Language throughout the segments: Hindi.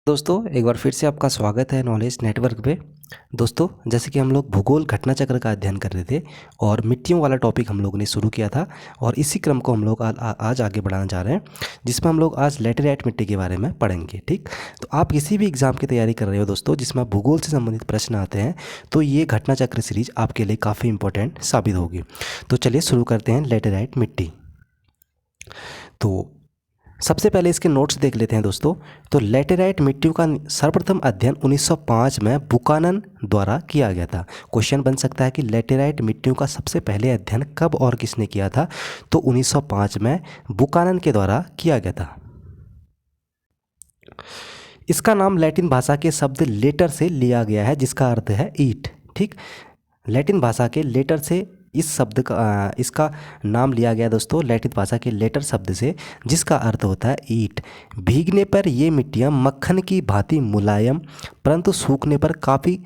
दोस्तों एक बार फिर से आपका स्वागत है नॉलेज नेटवर्क पे। दोस्तों जैसे कि हम लोग भूगोल घटना चक्र का अध्ययन कर रहे थे और मिट्टियों वाला टॉपिक हम लोग ने शुरू किया था और इसी क्रम को हम लोग आज आगे बढ़ाना चाह रहे हैं, जिसमें हम लोग आज लेटेराइट मिट्टी के बारे में पढ़ेंगे। ठीक, तो आप किसी भी एग्ज़ाम की तैयारी कर रहे हो दोस्तों जिसमें भूगोल से संबंधित प्रश्न आते हैं तो ये घटना चक्र सीरीज आपके लिए काफ़ी इंपॉर्टेंट साबित होगी। तो चलिए शुरू करते हैं लेटेराइट मिट्टी। तो सबसे पहले इसके नोट्स देख लेते हैं दोस्तों। तो लेटेराइट मिट्टियों का सर्वप्रथम अध्ययन 1905 में बुकानन द्वारा किया गया था। क्वेश्चन बन सकता है कि लेटेराइट मिट्टियों का सबसे पहले अध्ययन कब और किसने किया था? तो 1905 में बुकानन के द्वारा किया गया था। इसका नाम लैटिन भाषा के शब्द लेटर से लिया गया है जिसका अर्थ है ईट। ठीक, लैटिन भाषा के लेटर से इस शब्द का इसका नाम लिया गया दोस्तों लैटिन भाषा के लेटर शब्द से, जिसका अर्थ होता है ईट। भीगने पर ये मिट्टियाँ मक्खन की भांति मुलायम परंतु सूखने पर काफ़ी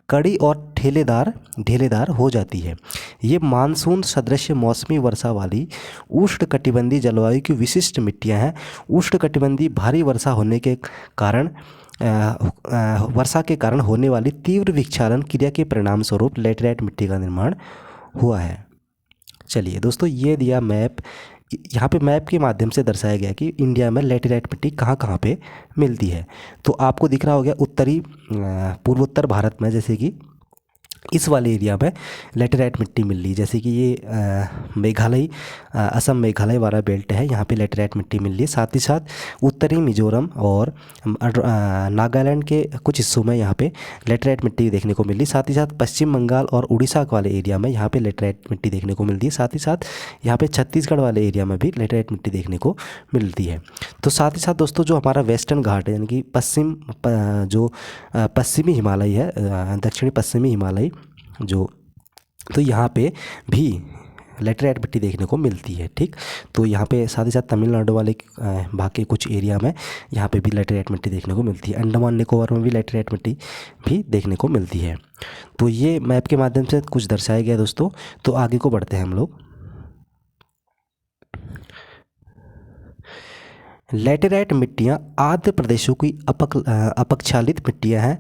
कड़ी और ढेलेदार हो जाती है। ये मानसून सदृश मौसमी वर्षा वाली उष्णकटिबंधीय जलवायु की विशिष्ट मिट्टियाँ हैं। उष्णकटिबंधीय भारी वर्षा होने के कारण वर्षा के कारण होने वाली तीव्र विक्षालन क्रिया के परिणाम स्वरूप लेटेराइट मिट्टी का निर्माण हुआ है। चलिए दोस्तों, ये दिया मैप। यहाँ पे मैप के माध्यम से दर्शाया गया कि इंडिया में लेटेराइट मिट्टी कहाँ कहाँ पे मिलती है। तो आपको दिख रहा होगा उत्तरी पूर्वोत्तर भारत में, जैसे कि इस वाले एरिया में लेटेराइट मिट्टी मिल रही है। जैसे कि ये मेघालय असम मेघालय वाला बेल्ट है, यहाँ पे लेटेराइट मिट्टी मिल रही है। साथ ही साथ उत्तरी मिजोरम और नागालैंड के कुछ हिस्सों में यहाँ पे लेटेराइट मिट्टी देखने को मिल रही है। साथ ही साथ पश्चिम बंगाल और उड़ीसा वाले एरिया में यहाँ पे लेटेराइट मिट्टी देखने को मिलती है। साथ ही साथ यहाँ पे छत्तीसगढ़ वाले एरिया में भी लेटेराइट मिट्टी देखने को मिलती है। तो साथ ही साथ दोस्तों जो हमारा वेस्टर्न घाट है, यानी कि पश्चिमी हिमालय है, दक्षिणी पश्चिमी हिमालय जो, तो यहाँ पे भी लेटेराइट मिट्टी देखने को मिलती है। ठीक, तो यहाँ पे साथ ही साथ तमिलनाडु वाले भाग के कुछ एरिया में यहाँ पे भी लेटेराइट मिट्टी देखने को मिलती है। अंडमान निकोबार में भी लेटेराइट मिट्टी भी देखने को मिलती है। तो ये मैप के माध्यम से कुछ दर्शाया गया दोस्तों। तो आगे को बढ़ते हैं हम लोग। लेटेराइट मिट्टियाँ आर्द्र प्रदेशों की अपक्षालित मिट्टियाँ हैं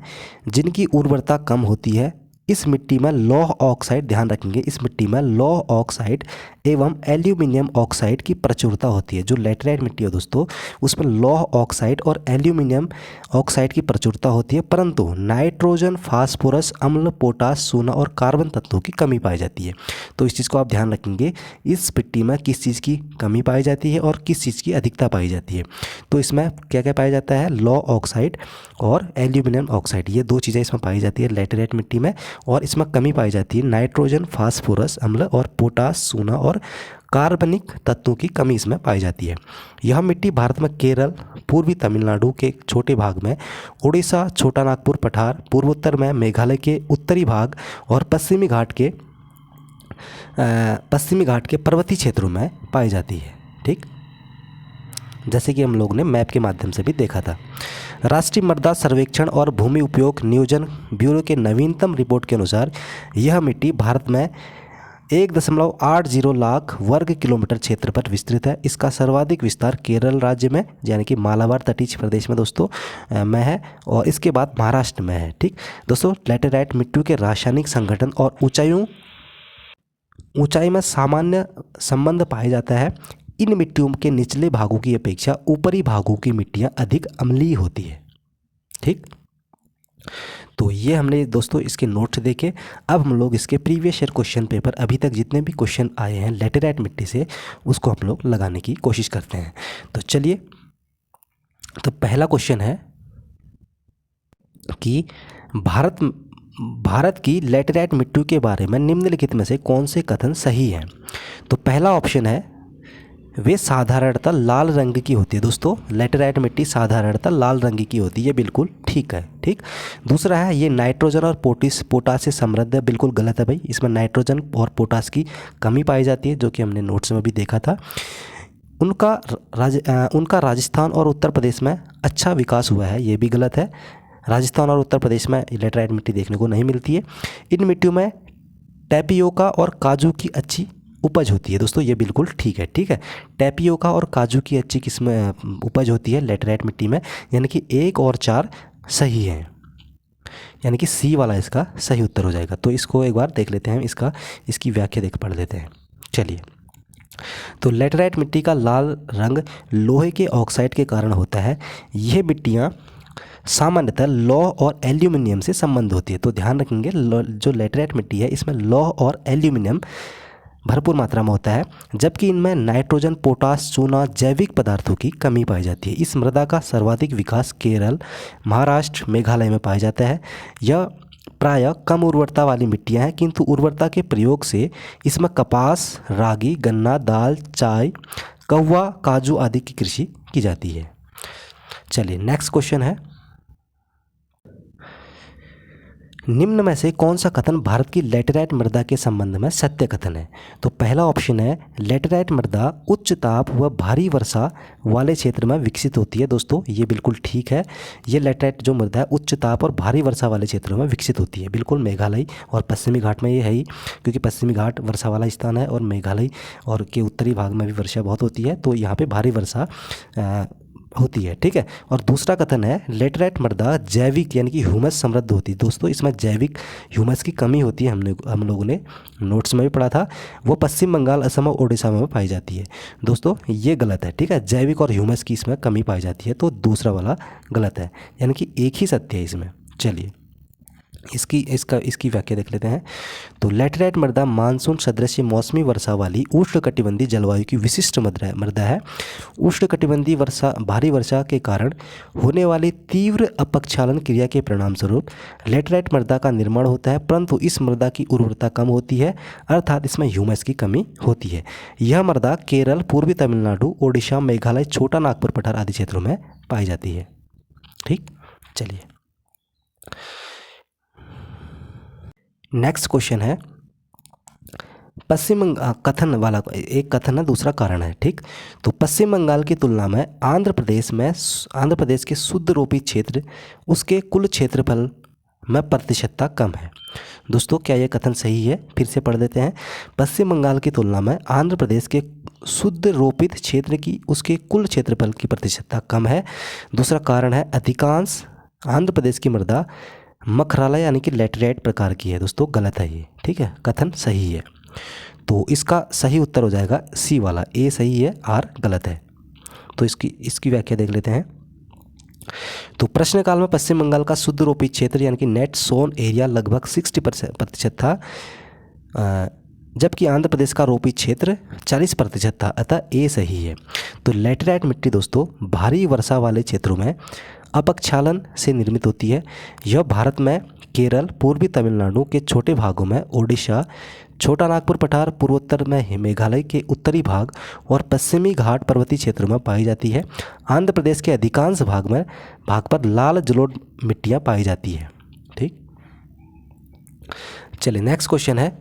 जिनकी उर्वरता कम होती है। इस मिट्टी में लौह ऑक्साइड, ध्यान रखेंगे, इस मिट्टी में लौह ऑक्साइड एवं एल्यूमिनियम ऑक्साइड की प्रचुरता होती है। जो लेटेराइट मिट्टी है दोस्तों उसमें लौह ऑक्साइड और एल्यूमिनियम ऑक्साइड की प्रचुरता होती है, परंतु नाइट्रोजन, फास्फोरस, अम्ल, पोटास, सोना और कार्बन तत्वों की कमी पाई जाती है। तो इस चीज़ को आप ध्यान रखेंगे, इस मिट्टी में किस चीज़ की कमी पाई जाती है और किस चीज़ की अधिकता पाई जाती है। तो इसमें क्या क्या पाया जाता है? लौह ऑक्साइड और एल्यूमिनियम ऑक्साइड, ये दो चीज़ें इसमें पाई जाती है लेटेराइट मिट्टी में। और इसमें कमी पाई जाती है नाइट्रोजन, फास्फोरस, अम्ल और पोटास, सोना और कार्बनिक तत्वों की कमी इसमें पाई जाती है। यह मिट्टी भारत में केरल, पूर्वी तमिलनाडु के छोटे भाग में, उड़ीसा, छोटा नागपुर पठार, पूर्वोत्तर में मेघालय के उत्तरी भाग और पश्चिमी घाट के पर्वतीय क्षेत्रों में पाई जाती है। ठीक, जैसे कि हम लोग ने मैप के माध्यम से भी देखा था। राष्ट्रीय मृदा सर्वेक्षण और भूमि उपयोग नियोजन ब्यूरो के नवीनतम रिपोर्ट के अनुसार यह मिट्टी भारत में 1.80 लाख वर्ग किलोमीटर क्षेत्र पर विस्तृत है। इसका सर्वाधिक विस्तार केरल राज्य में, यानी कि मालाबार तटीय प्रदेश में दोस्तों में है, और इसके बाद महाराष्ट्र में है। ठीक दोस्तों, लेटेराइट मिट्टियों के रासायनिक संगठन और ऊंचाई में सामान्य संबंध पाया जाता है। इन मिट्टियों के निचले भागों की अपेक्षा ऊपरी भागों की मिट्टियाँ अधिक अम्लीय होती है। ठीक, तो ये हमने दोस्तों इसके नोट्स देखे। अब हम लोग इसके प्रीवियस ईयर क्वेश्चन पेपर, अभी तक जितने भी क्वेश्चन आए हैं लेटेराइट मिट्टी से, उसको हम लोग लगाने की कोशिश करते हैं। तो चलिए, तो पहला क्वेश्चन है कि भारत की लेटेराइट मिट्टियों के बारे में निम्नलिखित में से कौन से कथन सही हैं? तो पहला ऑप्शन है वे साधारणतः लाल रंग की होती है। दोस्तों लेटेराइट मिट्टी साधारणतः लाल रंग की होती है, ये बिल्कुल ठीक है। ठीक, दूसरा है ये नाइट्रोजन और पोटास से समृद्ध है, बिल्कुल गलत है भाई। इसमें नाइट्रोजन और पोटास की कमी पाई जाती है, जो कि हमने नोट्स में भी देखा था। उनका राजस्थान और उत्तर प्रदेश में अच्छा विकास हुआ है, ये भी गलत है। राजस्थान और उत्तर प्रदेश में लेटेराइट मिट्टी देखने को नहीं मिलती है। इन मिट्टियों में टैपियोका और काजू की अच्छी उपज होती है दोस्तों, ये बिल्कुल ठीक है। ठीक है, टैपियोका और काजू की अच्छी किस्म उपज होती है लेटराइट मिट्टी में, यानी कि 1 और 4 सही हैं, यानी कि सी वाला इसका सही उत्तर हो जाएगा। तो इसको एक बार देख लेते हैं, इसकी व्याख्या देख पढ़ लेते हैं। चलिए, तो लेटराइट मिट्टी का लाल रंग लोहे के ऑक्साइड के कारण होता है। यह मिट्टियाँ सामान्यतः लौह और एल्यूमिनियम से संबंध होती है। तो ध्यान रखेंगे, जो लेटराइट मिट्टी है इसमें लौह और एल्यूमिनियम भरपूर मात्रा में होता है, जबकि इनमें नाइट्रोजन, पोटास, चूना, जैविक पदार्थों की कमी पाई जाती है। इस मृदा का सर्वाधिक विकास केरल, महाराष्ट्र, मेघालय में पाया जाता है। यह प्रायः कम उर्वरता वाली मिट्टियाँ हैं, किंतु उर्वरता के प्रयोग से इसमें कपास, रागी, गन्ना, दाल, चाय, कहवा, काजू आदि की कृषि की जाती है। चलिए, नेक्स्ट क्वेश्चन है, निम्न में से कौन सा कथन भारत की लेटेराइट मृदा के संबंध में सत्य कथन है? तो पहला ऑप्शन है, लेटेराइट मृदा उच्च ताप व भारी वर्षा वाले क्षेत्र में विकसित होती है। दोस्तों, ये बिल्कुल ठीक है। ये लेटेराइट जो मृदा है उच्च ताप और भारी वर्षा वाले क्षेत्रों में विकसित होती है। बिल्कुल, मेघालय और पश्चिमी घाट में ये है ही, क्योंकि पश्चिमी घाट वर्षा वाला स्थान है और मेघालय और के उत्तरी भाग में भी वर्षा बहुत होती है, तो यहाँ पर भारी वर्षा होती है। ठीक है, और दूसरा कथन है, लेटराइट मृदा जैविक यानी कि ह्यूमस समृद्ध होती है। दोस्तों, इसमें जैविक ह्यूमस की कमी होती है, हम लोगों ने नोट्स में भी पढ़ा था। वो पश्चिम बंगाल, असम और ओडिशा में पाई जाती है। दोस्तों, ये गलत है। ठीक है, जैविक और ह्यूमस की इसमें कमी पाई जाती है, तो दूसरा वाला गलत है, यानी कि एक ही सत्य है इसमें। चलिए, इसकी व्याख्या देख लेते हैं। तो लेटराइट मृदा मानसून सदृश मौसमी वर्षा वाली उष्णकटिबंधीय जलवायु की विशिष्ट मृदा है। उष्णकटिबंधीय भारी वर्षा के कारण होने वाली तीव्र अपक्षालन क्रिया के परिणाम स्वरूप लेटराइट मृदा का निर्माण होता है, परंतु इस मृदा की उर्वरता कम होती है, अर्थात इसमें ह्यूमस की कमी होती है। यह मृदा केरल, पूर्वी तमिलनाडु, ओडिशा, मेघालय, छोटा नागपुर पठार आदि क्षेत्रों में पाई जाती है। ठीक, चलिए, नेक्स्ट क्वेश्चन है, पश्चिम कथन वाला एक कथन है, दूसरा कारण है। ठीक, तो पश्चिम बंगाल की तुलना में आंध्र प्रदेश के शुद्ध रोपी क्षेत्र उसके कुल क्षेत्रफल में प्रतिशतता कम है। दोस्तों, क्या यह कथन सही है? फिर से पढ़ देते हैं। पश्चिम बंगाल की तुलना में आंध्र प्रदेश के शुद्ध रोपित क्षेत्र की उसके कुल क्षेत्रफल की प्रतिशतता कम है। दूसरा कारण है, अधिकांश आंध्र प्रदेश की मृदा मखराला यानी कि लेटराइट प्रकार की है। दोस्तों, गलत है ये। ठीक है, कथन सही है, तो इसका सही उत्तर हो जाएगा सी वाला, ए सही है, आर गलत है। तो इसकी व्याख्या देख लेते हैं। तो प्रश्नकाल में पश्चिम बंगाल का शुद्ध रोपी क्षेत्र यानी कि नेट सोन एरिया लगभग 60% था, जबकि आंध्र प्रदेश का रोपी क्षेत्र 40% था, अतः ए सही है। तो लेटराइट मिट्टी दोस्तों भारी वर्षा वाले क्षेत्रों में अपक्षालन से निर्मित होती है। यह भारत में केरल, पूर्वी तमिलनाडु के छोटे भागों में, ओडिशा, छोटा नागपुर पठार, पूर्वोत्तर में मेघालय के उत्तरी भाग और पश्चिमी घाट पर्वतीय क्षेत्रों में पाई जाती है। आंध्र प्रदेश के अधिकांश भाग पर लाल जलोढ़ मिट्टियाँ पाई जाती है। ठीक, चलिए, नेक्स्ट क्वेश्चन है,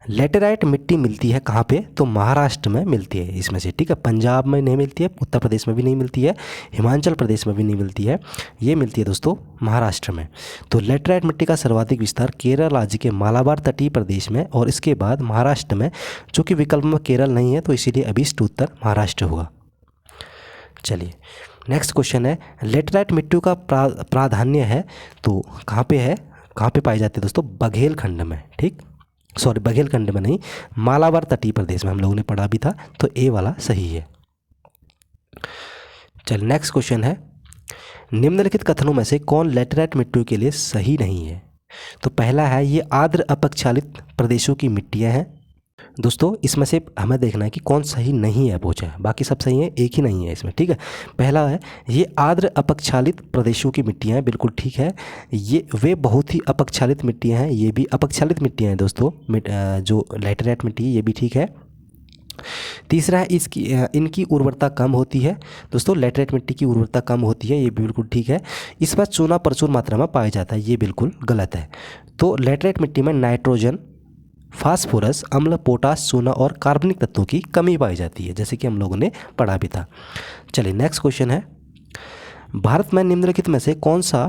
लेटेराइट मिट्टी मिलती है कहाँ पे? तो महाराष्ट्र में मिलती है इसमें से। ठीक है, पंजाब में नहीं मिलती है, उत्तर प्रदेश में भी नहीं मिलती है, हिमाचल प्रदेश में भी नहीं मिलती है, ये मिलती है दोस्तों महाराष्ट्र में। तो लेटेराइट मिट्टी का सर्वाधिक विस्तार केरल राज्य के मालाबार तटीय प्रदेश में और इसके बाद महाराष्ट्र में, जो कि विकल्प में केरल नहीं है, तो इसीलिए अभिष्ट उत्तर महाराष्ट्र हुआ। चलिए, नेक्स्ट क्वेश्चन है, लेटेराइट मिट्टी का प्राधान्य है तो कहाँ पे है, कहाँ पे पाई जाती है दोस्तों? बघेलखंड में। ठीक, सॉरी, बघेलखंड में नहीं, मालाबार तटीय प्रदेश में, हम लोगों ने पढ़ा भी था, तो ए वाला सही है। चल, नेक्स्ट क्वेश्चन है, निम्नलिखित कथनों में से कौन लेटेराइट मिट्टी के लिए सही नहीं है? तो पहला है, ये आर्द्र अपक्षालित प्रदेशों की मिट्टियां हैं। दोस्तों, इसमें से हमें देखना है कि कौन सही नहीं है पूछा है, बाकी सब सही है, एक ही नहीं है इसमें। ठीक है, पहला है, ये आर्द्र अपक्षालित प्रदेशों की मिट्टियाँ हैं, बिल्कुल ठीक है। ये वे बहुत ही अपक्षालित मिट्टियाँ हैं, ये भी अपक्षालित मिट्टियाँ हैं दोस्तों। जो लेटेराइट मिट्टी है ये भी ठीक है। तीसरा है, इनकी उर्वरता कम होती है। दोस्तों, लेटेराइट मिट्टी की उर्वरता कम होती है, ये भी बिल्कुल ठीक है। इस पर चूना प्रचुर मात्रा में पाया जाता है, ये बिल्कुल गलत है। तो लेटेराइट मिट्टी में नाइट्रोजन, फास्फोरस, अम्ल, पोटास, चूना और कार्बनिक तत्वों की कमी पाई जाती है, जैसे कि हम लोगों ने पढ़ा भी था। चलिए, नेक्स्ट क्वेश्चन है, भारत में निम्नलिखित में से कौन सा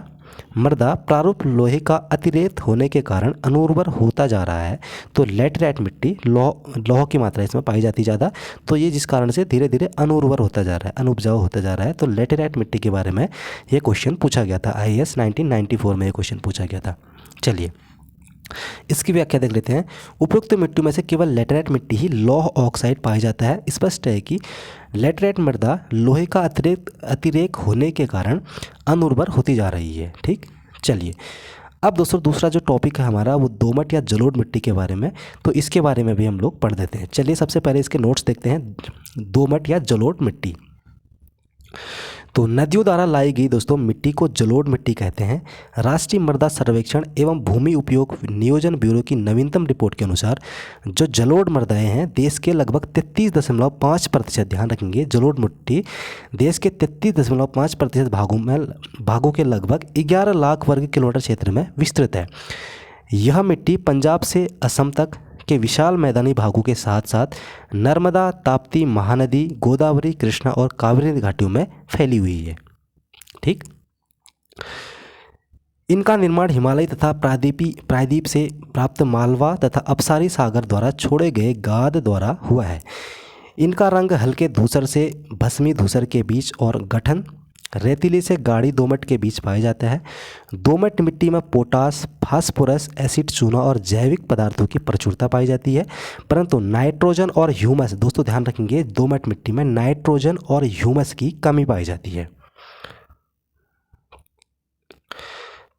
मृदा प्रारूप लोहे का अतिरेक होने के कारण अनुर्वर होता जा रहा है। तो लैटेराइट मिट्टी लौह की मात्रा इसमें पाई जाती ज़्यादा, तो ये जिस कारण से धीरे धीरे अनुर्वर होता जा रहा है, अनुपजाऊ होता जा रहा है। तो लैटेराइट मिट्टी के बारे में ये क्वेश्चन पूछा गया था, IAS 1994 में ये क्वेश्चन पूछा गया था। चलिए इसकी व्याख्या देख लेते हैं। उपयुक्त मिट्टी में से केवल लैटेराइट मिट्टी ही लौह ऑक्साइड पाया जाता है। स्पष्ट है कि लैटेराइट मृदा लोहे का अतिरेक होने के कारण अनुर्वर होती जा रही है। ठीक, चलिए अब दोस्तों दूसरा जो टॉपिक है हमारा वो दोमट या जलोढ़ मिट्टी के बारे में, तो इसके बारे में भी हम लोग पढ़ देते हैं। चलिए सबसे पहले इसके नोट्स देखते हैं। दोमट या जलोढ़ मिट्टी, तो नदियों द्वारा लाई गई दोस्तों मिट्टी को जलोढ़ मिट्टी कहते हैं। राष्ट्रीय मृदा सर्वेक्षण एवं भूमि उपयोग नियोजन ब्यूरो की नवीनतम रिपोर्ट के अनुसार जो जलोढ़ मृदाएं हैं देश के लगभग 33.5%, ध्यान रखेंगे जलोढ़ मिट्टी देश के 33.5% भागों के लगभग 11 लाख वर्ग किलोमीटर क्षेत्र में विस्तृत है। यह मिट्टी पंजाब से असम तक के विशाल मैदानी भागों के साथ साथ नर्मदा, ताप्ती, महानदी, गोदावरी, कृष्णा और कावेरी घाटियों में फैली हुई है। ठीक, इनका निर्माण हिमालय तथा प्रायद्वीप से प्राप्त मालवा तथा अपसारी सागर द्वारा छोड़े गए गाद द्वारा हुआ है। इनका रंग हल्के धूसर से भस्मी धूसर के बीच और गठन रेतीली से गाढ़ी दोमट के बीच पाया जाता है। दोमट मिट्टी में पोटास, फास्फोरस, एसिड, चूना और जैविक पदार्थों की प्रचुरता पाई जाती है, परंतु नाइट्रोजन और ह्यूमस, दोस्तों ध्यान रखेंगे दोमट मिट्टी में नाइट्रोजन और ह्यूमस की कमी पाई जाती है।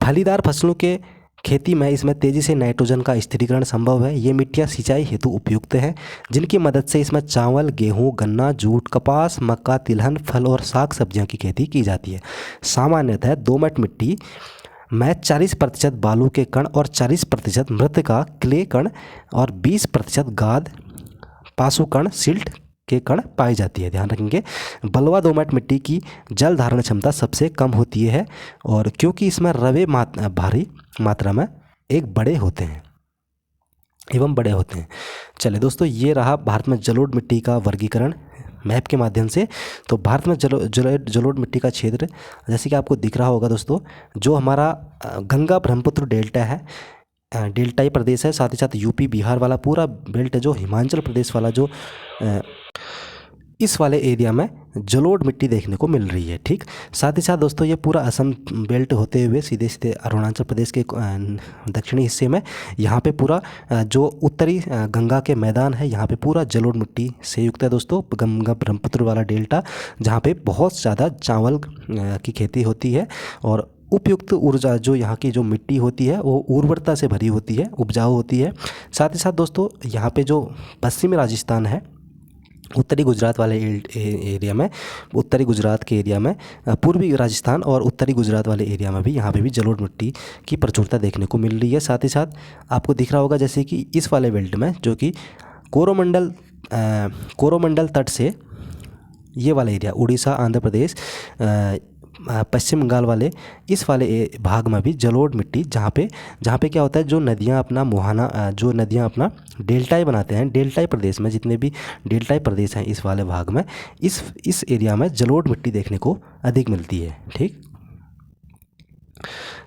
फलीदार फसलों के खेती में इसमें तेज़ी से नाइट्रोजन का स्थिरीकरण संभव है। ये मिट्टियाँ सिंचाई हेतु उपयुक्त हैं, जिनकी मदद से इसमें चावल, गेहूं, गन्ना, जूट, कपास, मक्का, तिलहन, फल और साग सब्जियों की खेती की जाती है। सामान्यतः दोमट मिट्टी में 40% बालू के कण और 40% मृतिका क्ले कण और 20% गाद, पासु कण, सिल्ट के कण पाई जाती है। ध्यान रखेंगे बलुआ दोमट मिट्टी की जल धारण क्षमता सबसे कम होती है, और क्योंकि इसमें रवे भारी मात्रा में बड़े होते हैं। चलिए दोस्तों ये रहा भारत में जलोढ़ मिट्टी का वर्गीकरण मैप के माध्यम से। तो भारत में जलोढ़ मिट्टी का क्षेत्र जैसे कि आपको दिख रहा होगा दोस्तों, जो हमारा गंगा ब्रह्मपुत्र डेल्टा है, डेल्टाई प्रदेश है, साथ ही साथ यूपी बिहार वाला पूरा बेल्ट है, जो हिमाचल प्रदेश वाला जो इस वाले एरिया में जलोढ़ मिट्टी देखने को मिल रही है। ठीक, साथ ही साथ दोस्तों ये पूरा असम बेल्ट होते हुए सीधे सीधे अरुणाचल प्रदेश के दक्षिणी हिस्से में यहाँ पे पूरा जो उत्तरी गंगा के मैदान है यहाँ पे पूरा जलोढ़ मिट्टी से युक्त है दोस्तों। गंगा ब्रह्मपुत्र वाला डेल्टा जहाँ पे बहुत ज़्यादा चावल की खेती होती है, और उपयुक्त ऊर्जा जो यहाँ की जो मिट्टी होती है वो उर्वरता से भरी होती है, उपजाऊ होती है। साथ ही साथ दोस्तों यहाँ पे जो पश्चिमी राजस्थान है, उत्तरी गुजरात वाले एरिया में, उत्तरी गुजरात के एरिया में, पूर्वी राजस्थान और उत्तरी गुजरात वाले एरिया में भी यहाँ पे भी जलोढ़ मिट्टी की प्रचुरता देखने को मिल रही है। साथ ही साथ आपको दिख रहा होगा जैसे कि इस वाले बेल्ट में जो कि कोरोमंडल तट से ये वाला एरिया उड़ीसा, आंध्र प्रदेश, पश्चिम बंगाल वाले इस वाले भाग में भी जलोढ़ मिट्टी जहाँ पे क्या होता है, जो नदियाँ अपना डेल्टाई बनाते हैं, डेल्टाई प्रदेश में जितने भी डेल्टाई प्रदेश हैं इस वाले भाग में इस एरिया में जलोढ़ मिट्टी देखने को अधिक मिलती है। ठीक,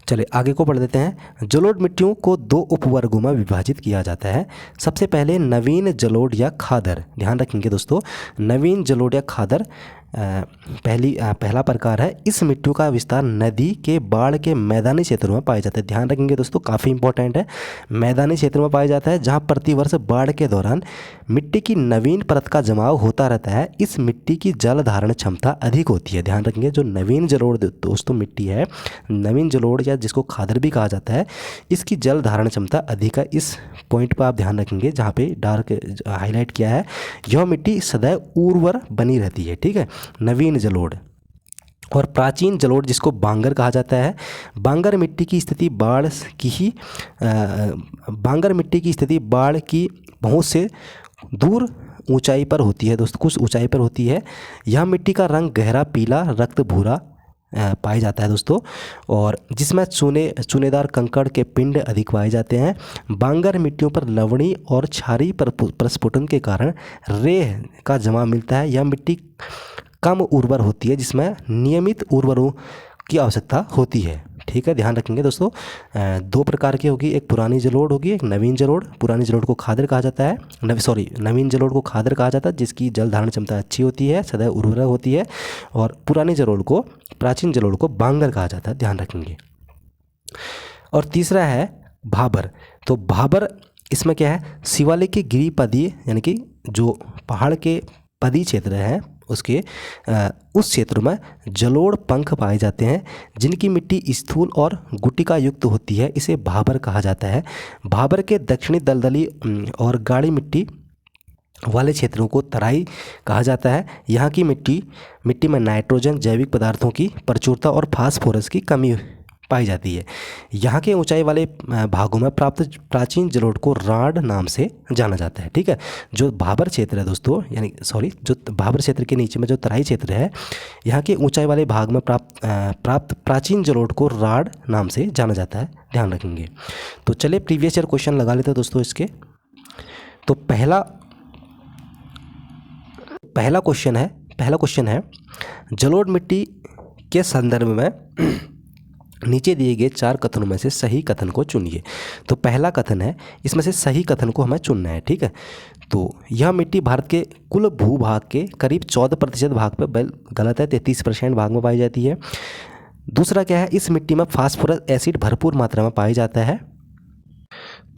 चलिए आगे को पढ़ देते हैं। जलोढ़ मिट्टियों को 2 उपवर्गों में विभाजित किया जाता है। सबसे पहले नवीन जलोढ़ या खादर, ध्यान रखेंगे दोस्तों नवीन जलोढ़ या खादर पहला प्रकार है। इस मिट्टियों का विस्तार नदी के बाढ़ के मैदानी क्षेत्रों में पाया जाता है। ध्यान रखेंगे दोस्तों काफ़ी इंपॉर्टेंट है, मैदानी क्षेत्रों में पाया जाता है जहां प्रतिवर्ष बाढ़ के दौरान मिट्टी की नवीन परत का जमाव होता रहता है। इस मिट्टी की जल धारण क्षमता अधिक होती है। ध्यान रखेंगे जो नवीन जलोढ़ दोस्तों मिट्टी है, नवीन जलोढ़ या जिसको खादर भी कहा जाता है, इसकी जल धारण क्षमता अधिक है। इस पॉइंट पर आप ध्यान रखेंगे जहाँ पे डार्क हाईलाइट किया है, यह मिट्टी सदैव उर्वर बनी रहती है। ठीक है, नवीन जलोढ़। और प्राचीन जलोढ़ जिसको बांगर कहा जाता है, बांगर मिट्टी की स्थिति बाढ़ की पहुँच से दूर ऊंचाई पर होती है दोस्तों, कुछ ऊंचाई पर होती है। यह मिट्टी का रंग गहरा पीला रक्त भूरा पाया जाता है दोस्तों, और जिसमें चूनेदार कंकड़ के पिंड अधिक पाए जाते हैं। बांगर मिट्टियों पर लवणी और क्षारीय प्रस्फुटन के कारण रेह का जमा मिलता है। यह मिट्टी कम उर्वर होती है, जिसमें नियमित उर्वरों की आवश्यकता होती है। ठीक है, ध्यान रखेंगे दोस्तों। दो प्रकार की होगी, एक पुरानी जलोढ़ होगी, एक नवीन जलोढ़। पुरानी जलोढ़ को खादर कहा जाता है, नवीन जलोढ़ को खादर कहा जाता है, जिसकी जल धारण क्षमता अच्छी होती है, सदैव उर्वरक होती है। और पुरानी जलोढ़ को, प्राचीन जलोढ़ को बांगर कहा जाता है, ध्यान रखेंगे। और तीसरा है भाबर। तो भाबर इसमें क्या है, शिवालिक के गिरिपदीय यानी कि जो पहाड़ के पदी क्षेत्र है उसके उस क्षेत्र में जलोढ़ पंख पाए जाते हैं, जिनकी मिट्टी स्थूल और गुटिका युक्त होती है, इसे भाबर कहा जाता है। भाबर के दक्षिणी दलदली और गाढ़ी मिट्टी वाले क्षेत्रों को तराई कहा जाता है। यहाँ की मिट्टी में नाइट्रोजन, जैविक पदार्थों की प्रचुरता और फास्फोरस की कमी पाई जाती है। यहाँ के ऊंचाई वाले भागों में प्राप्त प्राचीन जलोढ़ को राढ़ नाम से जाना जाता है। ठीक है, जो भाबर क्षेत्र है दोस्तों, जो भाबर क्षेत्र के नीचे में जो तराई क्षेत्र है, यहाँ के ऊंचाई वाले भाग में प्राप्त प्राचीन जलोढ़ को राढ़ नाम से जाना जाता है, ध्यान रखेंगे। तो चलिए प्रीवियस ईयर क्वेश्चन लगा लेते हैं दोस्तों इसके। तो पहला क्वेश्चन है जलोढ़ मिट्टी के संदर्भ में नीचे दिए गए 4 कथनों में से सही कथन को चुनिए। तो पहला कथन है, इसमें से सही कथन को हमें चुनना है। ठीक है, तो यह मिट्टी भारत के कुल भूभाग के करीब 14% भाग पर, गलत है, 33% भाग में पाई जाती है। दूसरा क्या है, इस मिट्टी में फास्फोरस एसिड भरपूर मात्रा में पाया जाता है।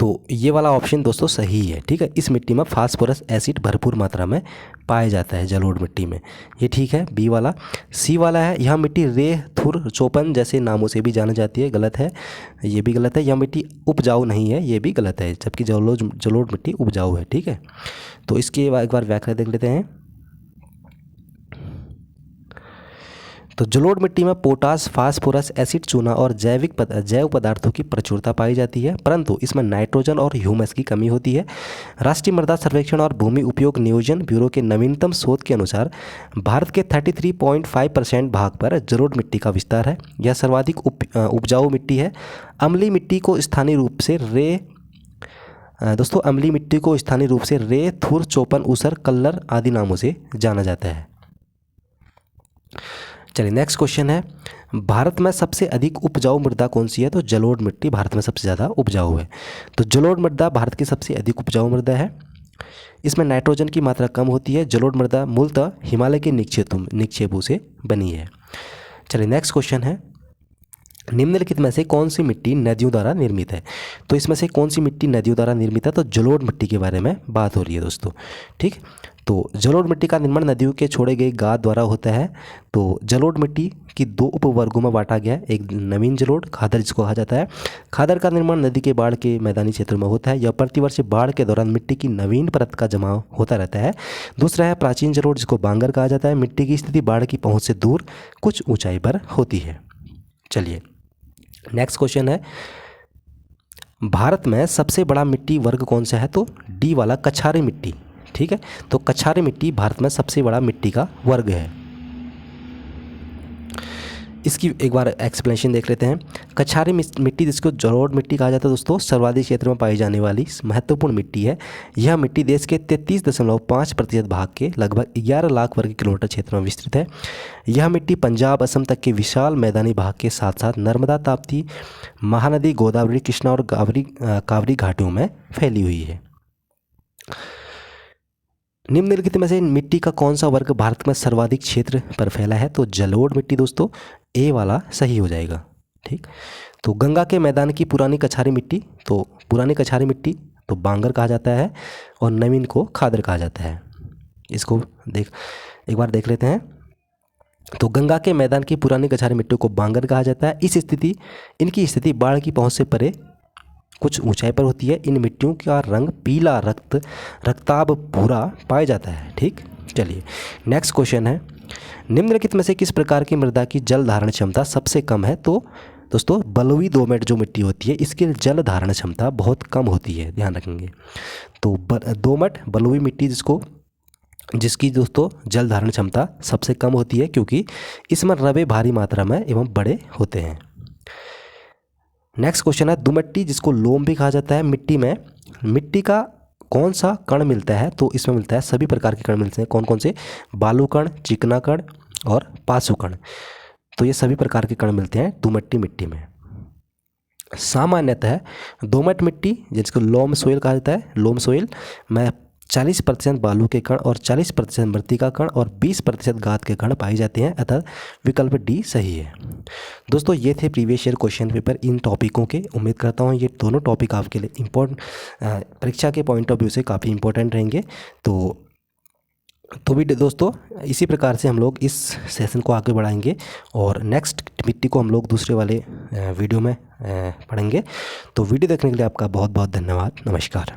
तो ये वाला ऑप्शन दोस्तों सही है। ठीक है, इस मिट्टी में फास्फोरस एसिड भरपूर मात्रा में पाया जाता है जलोढ़ मिट्टी में, ये ठीक है, बी वाला। सी वाला है, यह मिट्टी रेह, थुर, चौपन जैसे नामों से भी जानी जाती है, गलत है, ये भी गलत है। यह मिट्टी उपजाऊ नहीं है, ये भी गलत है, जबकि जलोढ़ मिट्टी उपजाऊ है। ठीक है, तो इसके एक बार व्याख्या देख लेते हैं। तो जलोढ़ मिट्टी में पोटास, फास्फोरस, एसिड, चूना और जैव पदार्थों की प्रचुरता पाई जाती है, परंतु इसमें नाइट्रोजन और ह्यूमस की कमी होती है। राष्ट्रीय मृदा सर्वेक्षण और भूमि उपयोग नियोजन ब्यूरो के नवीनतम शोध के अनुसार भारत के 33.5% भाग पर जलोढ़ मिट्टी का विस्तार है। यह सर्वाधिक उपजाऊ मिट्टी है। अम्लीय मिट्टी को स्थानीय रूप से रे, थुर, चौपन, ऊसर, कल्लर आदि नामों से जाना जाता है। चलिए नेक्स्ट क्वेश्चन है, भारत में सबसे अधिक उपजाऊ मृदा कौन सी है? तो जलोढ़ मिट्टी भारत में सबसे ज़्यादा उपजाऊ है। तो जलोढ़ मृदा भारत की सबसे अधिक उपजाऊ मृदा है। इसमें नाइट्रोजन की मात्रा कम होती है। जलोढ़ मृदा मूलतः हिमालय के निक्षेपों से बनी है। चलिए नेक्स्ट क्वेश्चन है, निम्नलिखित में से कौन सी मिट्टी नदियों द्वारा निर्मित है? तो इसमें से कौन सी मिट्टी नदियों द्वारा निर्मित है? तो जलोढ़ मिट्टी के बारे में बात हो रही है दोस्तों। ठीक, तो जलोढ़ मिट्टी का निर्माण नदियों के छोड़े गए गाद द्वारा होता है। तो जलोढ़ मिट्टी की 2 उपवर्गों में बांटा गया है, एक नवीन जलोढ़, खादर जिसको कहा जाता है। खादर का निर्माण नदी के बाढ़ के मैदानी क्षेत्र में होता है। यह प्रतिवर्ष बाढ़ के दौरान मिट्टी की नवीन परत का जमाव होता रहता है। दूसरा है प्राचीन जलोढ़, जिसको बांगर कहा जाता है। मिट्टी की स्थिति बाढ़ की पहुँच से दूर कुछ ऊँचाई पर होती है। चलिए नेक्स्ट क्वेश्चन है, भारत में सबसे बड़ा मिट्टी वर्ग कौन सा है? तो डी वाला, कछारी मिट्टी। ठीक है, तो कछारी मिट्टी भारत में सबसे बड़ा मिट्टी का वर्ग है। इसकी एक बार एक्सप्लेनेशन देख लेते हैं। कछारी मिट्टी, जिसको जलोढ़ मिट्टी कहा जाता है दोस्तों, सर्वाधिक क्षेत्र में पाई जाने वाली महत्वपूर्ण मिट्टी है। यह मिट्टी देश के 33.5% भाग के लगभग 11 लाख वर्ग किलोमीटर क्षेत्र में विस्तृत है। यह मिट्टी पंजाब, असम तक के विशाल मैदानी भाग के साथ साथ नर्मदा, ताप्ती, महानदी, गोदावरी, कृष्णा और कावरी घाटियों में फैली हुई है। निम्नलिखित में से मिट्टी का कौन सा वर्ग भारत में सर्वाधिक क्षेत्र पर फैला है? तो जलोढ़ मिट्टी दोस्तों, ए वाला सही हो जाएगा। ठीक, तो गंगा के मैदान की पुरानी कछारी मिट्टी, तो पुरानी कछारी मिट्टी तो बांगर कहा जाता है और नवीन को खादर कहा जाता है। इसको एक बार देख लेते हैं। तो गंगा के मैदान की पुरानी कछारी मिट्टी को बांगर कहा जाता है। इनकी स्थिति बाढ़ की पहुँच से परे कुछ ऊंचाई पर होती है। इन मिट्टियों का रंग पीला, रक्ताभ भूरा पाया जाता है। ठीक, चलिए नेक्स्ट क्वेश्चन है, निम्नलिखित में से किस प्रकार की मृदा की जल धारण क्षमता सबसे कम है? तो दोस्तों बलुई दोमट जो मिट्टी होती है, इसकी जल धारण क्षमता बहुत कम होती है, ध्यान रखेंगे। तो दोमट बलुई मिट्टी जिसकी दोस्तों जल धारण क्षमता सबसे कम होती है, क्योंकि इसमें रवे भारी मात्रा में एवं बड़े होते हैं। नेक्स्ट क्वेश्चन है, दुमट्टी, जिसको लोम भी कहा जाता है, मिट्टी का कौन सा कण मिलता है? तो इसमें मिलता है सभी प्रकार के कण मिलते हैं। कौन कौन से? बालू कण, चिकना कण और पासु कण। तो ये सभी प्रकार के कण मिलते हैं दुमट्टी मिट्टी में। सामान्यतः दोमट मिट्टी, जिसको लोम सोइल कहा जाता है, लोम सोइल में 40% बालू के कण और 40% मृतिका कण और 20% गाद के कण पाए जाते हैं, अतः विकल्प डी सही है। दोस्तों ये थे प्रीवियस ईयर क्वेश्चन पेपर इन टॉपिकों के। उम्मीद करता हूँ ये दोनों टॉपिक आपके लिए परीक्षा के पॉइंट ऑफ व्यू से काफ़ी इंपॉर्टेंट रहेंगे। तो भी दोस्तों इसी प्रकार से हम लोग इस सेशन को आगे बढ़ाएंगे और नेक्स्ट मिट्टी को हम लोग दूसरे वाले वीडियो में पढ़ेंगे। तो वीडियो देखने के लिए आपका बहुत बहुत धन्यवाद। नमस्कार।